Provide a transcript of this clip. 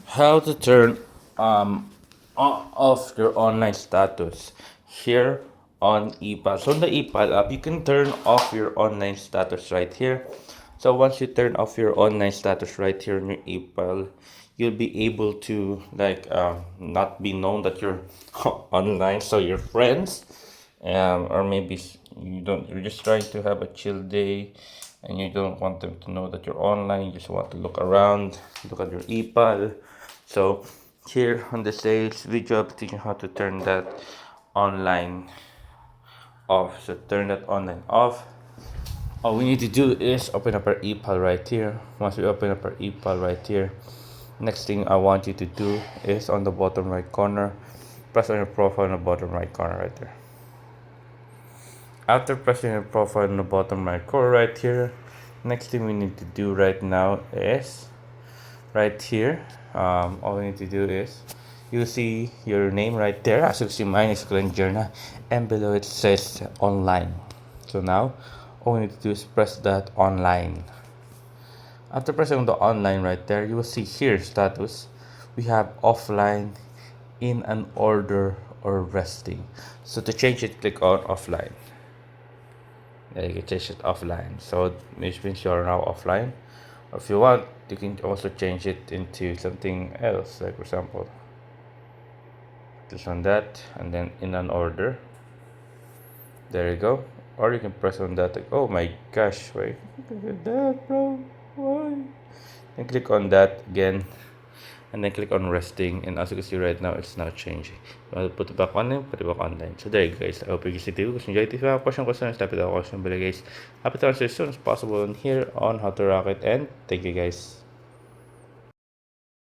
How to turn off your online status here on ePal. So on the ePal app, you can turn off your online status right here. So once you turn off your online status right here in your ePal, you'll be able to not be known that you're online. So your friends, or maybe you're just trying to have a chill day and you don't want them to know that you're online. You just want to look around, look at your ePal. So here on the sales video, I'm teaching how to turn that online off. So turn that online off. All we need to do is open up our ePal right here. Once we open up our ePal right here, next thing I want you to do is on the bottom right corner, press on your profile in the bottom right corner right there. After pressing your profile in the bottom right corner right here, next thing we need to do right now is right here. All we need to do is you see your name right there. As you see, mine is Glenn Jerna, and below it says online. So now all we need to do is press that online. After pressing the online right there, you will see here status. We have offline, in an order, or resting. So to change it, click on offline. Yeah, you can change it offline. So which means you are now offline. Or if you want, you can also change it into something else. Like for example, click on that and then in an order. There you go. Or you can press on that. Like, oh my gosh, wait, look at that, bro. Why? And click on that again, and then click on resting. And as you can see right now, it's now changing. I'll put it back online, put it back online. So there you go, guys. I hope you guys did. If you enjoyed, if you have a question, type it out question below, guys. Happy to answer as soon as possible on here on How to Rock It. And thank you, guys.